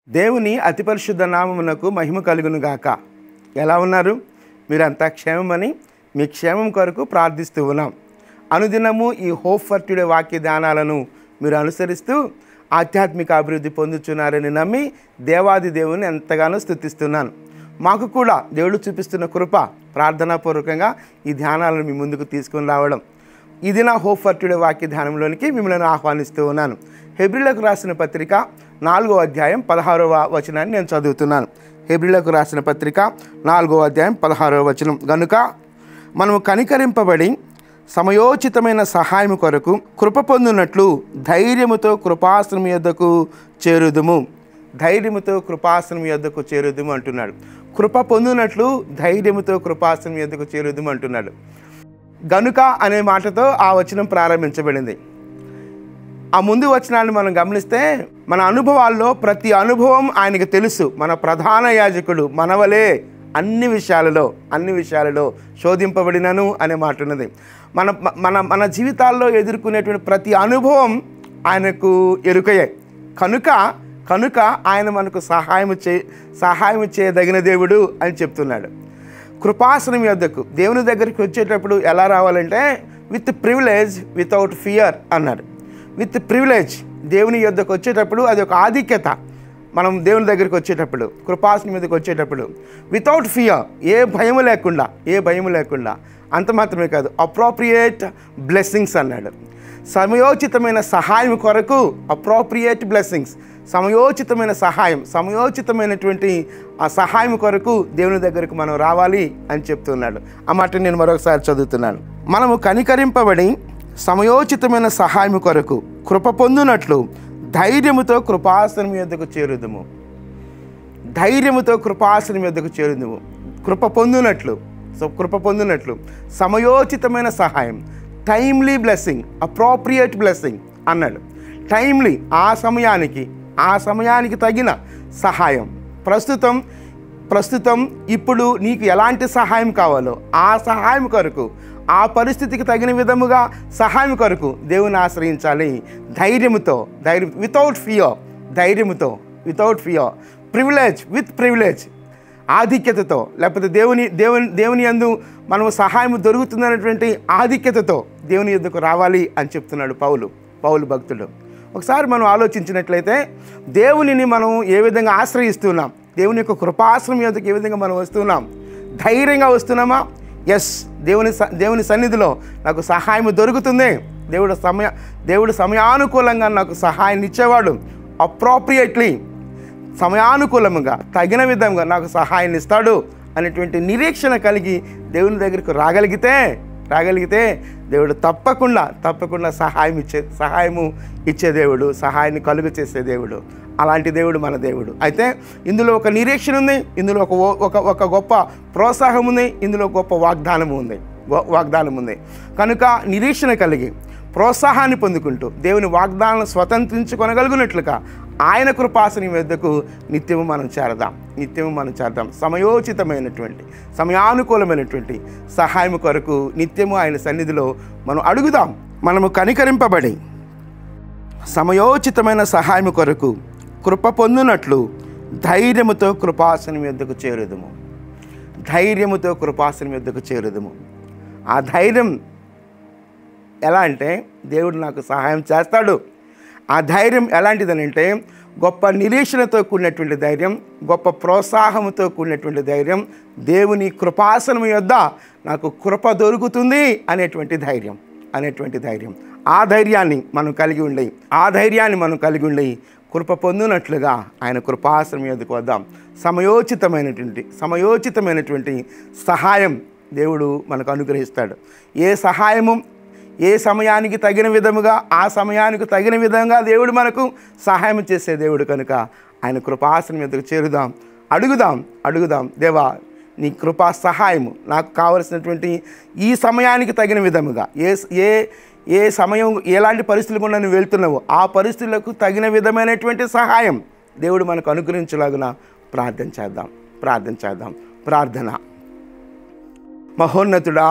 దేవుని అతి పరిశుద్ధ నామమునకు మహిమ కలుగును గాక. ఎలా ఉన్నారు? మీరంతా క్షేమమని మీ క్షేమం కొరకు ప్రార్థిస్తూ ఉన్నాం. అనుదినము ఈ హోప్ ఫర్ టుడే వాక్య ధ్యానాలను మీరు అనుసరిస్తూ ఆధ్యాత్మిక అభివృద్ధి పొందుతున్నారని నమ్మి దేవాది దేవుని ఎంతగానో స్తుతిస్తున్నాను. మాకు కూడా దేవుడు చూపిస్తున్న కృప ప్రార్థనాపూర్వకంగా ఈ ధ్యానాలను మీ ముందుకు తీసుకుని రావడం. ఇది నా హోప్ ఫర్ టుడే వాక్య ధ్యానంలోనికి మిమ్మల్ని ఆహ్వానిస్తూ ఉన్నాను. హెబ్రీలకు రాసిన పత్రిక 4వ అధ్యాయం 16వ వచనాన్ని నేను చదువుతున్నాను. హెబ్రీలకు రాసిన పత్రిక 4వ అధ్యాయం 16వ వచనం. గనుక మనము కనికరింపబడి సమయోచితమైన సహాయం కొరకు కృప పొందునట్లు ధైర్యముతో కృపాసనం యొద్దకు చేరుదుము. ధైర్యముతో కృపాసనం యొద్దకు చేరుదుము అంటున్నాడు. కృప పొందునట్లు ధైర్యముతో కృపాసనం యొద్దకు చేరుదుము అంటున్నాడు. గనుక అనే మాటతో ఆ వచనం ప్రారంభించబడింది. ఆ ముందు వచనాన్ని మనం గమనిస్తే మన అనుభవాల్లో ప్రతి అనుభవం ఆయనకు తెలుసు. మన ప్రధాన యాజకుడు మనవలే అన్ని విషయాలలో శోధింపబడినను అనే మాట ఉన్నది. మన మన మన జీవితాల్లో ఎదుర్కొనేటువంటి ప్రతి అనుభవం ఆయనకు ఎరుకయే. కనుక ఆయన మనకు సహాయం చేయదగిన దేవుడు అని చెప్తున్నాడు. కృపాసనం యొద్దకు దేవుని దగ్గరికి వచ్చేటప్పుడు ఎలా రావాలంటే విత్ ప్రివిలేజ్ వితౌట్ ఫియర్ అన్నాడు. విత్ ప్రివిలేజ్ దేవుని యొద్దకు వచ్చేటప్పుడు అది ఒక ఆధిక్యత. మనం దేవుని దగ్గరికి వచ్చేటప్పుడు కృపాసనం మీదకి వచ్చేటప్పుడు వితౌట్ ఫియర్, ఏ భయము లేకుండా అంత మాత్రమే కాదు, అప్రోప్రియేట్ బ్లెస్సింగ్స్ అన్నాడు. సమయోచితమైన సహాయం కొరకు అప్రోప్రియేట్ బ్లెస్సింగ్స్, సమయోచితమైనటువంటి ఆ సహాయం కొరకు దేవుని దగ్గరకు మనం రావాలి అని చెప్తున్నాడు. ఆ మాట నేను మరొకసారి చదువుతున్నాను. మనము కనికరింపబడి సమయోచితమైన సహాయం కొరకు కృప పొందునట్లు ధైర్యముతో కృపాసనం యొద్దకు చేరుదుము. కృప పొందునట్లు సమయోచితమైన సహాయం, టైమ్లీ బ్లెస్సింగ్, అప్రోప్రియేట్ బ్లెస్సింగ్ అన్నాడు. టైమ్లీ, ఆ సమయానికి తగిన సహాయం. ప్రస్తుతం ఇప్పుడు నీకు ఎలాంటి సహాయం కావాలో ఆ సహాయం కొరకు, ఆ పరిస్థితికి తగిన విధముగా సహాయం కొరకు దేవుని ఆశ్రయించాలి. వితౌట్ ఫియర్, ప్రివిలేజ్ ఆధిక్యతతో, లేకపోతే దేవుని యందు మనము సహాయం దొరుకుతుందనేటువంటి ఆధిక్యతతో దేవుని యొద్దకు రావాలి అని చెప్తున్నాడు పౌలు భక్తుడు. ఒకసారి మనం ఆలోచించినట్లయితే దేవునిని మనం ఏ విధంగా ఆశ్రయిస్తున్నాం, దేవుని యొక్క కృపాశ్రమం యొద్దకు ఏ విధంగా మనం వస్తున్నాం? ధైర్యంగా వస్తున్నామా? ఎస్, దేవుని సన్నిధిలో నాకు సహాయం దొరుకుతుంది. దేవుడు సమయానుకూలంగా నాకు సహాయాన్ని ఇచ్చేవాడు. అప్రోప్రియేట్లీ, సమయానుకూలంగా తగిన విధంగా నాకు సహాయాన్ని ఇస్తాడు అనేటువంటి నిరీక్షణ కలిగి దేవుని దగ్గరకు రాగలిగితే దేవుడు తప్పకుండా సహాయము ఇచ్చే దేవుడు, సహాయాన్ని కలుగు చేసే దేవుడు. అలాంటి దేవుడు మన దేవుడు. అయితే ఇందులో ఒక నిరీక్షణ ఉంది, ఇందులో ఒక గొప్ప ప్రోత్సాహం ఉంది, ఇందులో గొప్ప వాగ్దానం ఉంది. కనుక నిరీక్షణ కలిగి ప్రోత్సాహాన్ని పొందుకుంటూ దేవుని వాగ్దానాలను స్వతంత్రించుకొనగలుగునట్లుగా ఆయన కృపాసనం యొద్దకు నిత్యము మనం చేరదాం. సమయానుకూలమైనటువంటి సహాయం కొరకు నిత్యము ఆయన సన్నిధిలో మనం అడుగుదాం. మనము కనికరింపబడి సమయోచితమైన సహాయం కొరకు కృప పొందునట్లు ధైర్యముతో కృపాసనం యొద్దకు చేరుదుము. ఆ ధైర్యం ఎలా అంటే దేవుడు నాకు సహాయం చేస్తాడు. ఆ ధైర్యం ఎలాంటిదనంటే గొప్ప నిరీక్షణతో కూడినటువంటి ధైర్యం, గొప్ప ప్రోత్సాహంతో కూడినటువంటి ధైర్యం. దేవుని కృపాసనం యొద్ద నాకు కృప దొరుకుతుంది అనేటువంటి ధైర్యం. ఆ ధైర్యాన్ని మనం కలిగి ఉండి కృప పొందునట్లుగా ఆయన కృపాసనం యొద్దకు వద్దాం. సమయోచితమైనటువంటి సహాయం దేవుడు మనకు అనుగ్రహిస్తాడు. ఏ సమయానికి తగిన విధముగా, ఆ సమయానికి తగిన విధంగా దేవుడు మనకు సహాయం చేసే దేవుడు. కనుక ఆయన కృపాసనం యొద్దకు చేరుదాం. అడుగుదాం, దేవా నీ కృపా సహాయము నాకు కావలసినటువంటి ఈ సమయానికి తగిన విధముగా, ఏ సమయం ఎలాంటి పరిస్థితులు గుండా నువ్వు వెళ్తున్నావో ఆ పరిస్థితులకు తగిన విధమైనటువంటి సహాయం దేవుడు మనకు అనుగ్రహించలాగున ప్రార్థన చేద్దాం. ప్రార్థన. మహోన్నతుడా,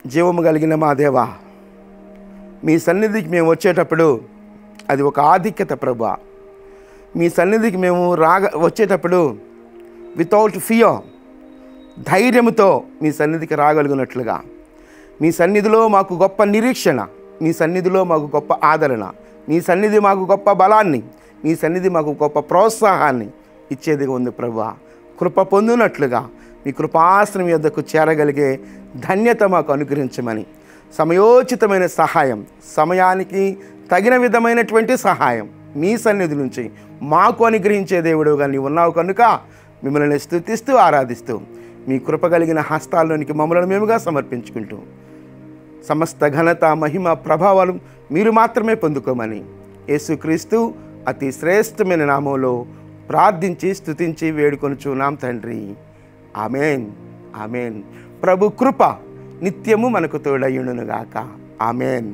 జీవము కలిగిన మా దేవా, మీ సన్నిధికి మేము వచ్చేటప్పుడు అది ఒక ఆధిక్యత ప్రభువా. మీ సన్నిధికి మేము వచ్చేటప్పుడు వితౌట్ ఫియర్, ధైర్యముతో మీ సన్నిధికి రాగలిగినట్లుగా, మీ సన్నిధిలో మాకు గొప్ప నిరీక్షణ, మీ సన్నిధిలో మాకు గొప్ప ఆదరణ, మీ సన్నిధి మాకు గొప్ప బలాన్ని, మీ సన్నిధి మాకు గొప్ప ప్రోత్సాహాన్ని ఇచ్చేదిగా ఉంది ప్రభువా. కృప పొందినట్లుగా మీ కృపాసనం యొద్దకు చేరగలిగే ధన్యత మాకు అనుగ్రహించమని, సమయోచితమైన సహాయం, సమయానికి తగిన విధమైనటువంటి సహాయం మీ సన్నిధి నుంచి మాకు అనుగ్రహించే దేవుడుగా నీవు ఉన్నావు కనుక మిమ్మల్ని స్తుతిస్తూ ఆరాధిస్తూ మీ కృప కలిగిన హస్తాల్లోనికి మమ్మల్ని మేముగా సమర్పించుకుంటూ సమస్త ఘనత, మహిమ, ప్రభావాలు మీరు మాత్రమే పొందుకోమని యేసుక్రీస్తు అతి శ్రేష్టమైన నామంలో ప్రార్థించి స్తుతించి వేడుకొనుచున్నాం తండ్రి. Amen, amen. ప్రభు కృప నిత్యము మనకు తోడయ్యుండునుగాక. ఆమెన్.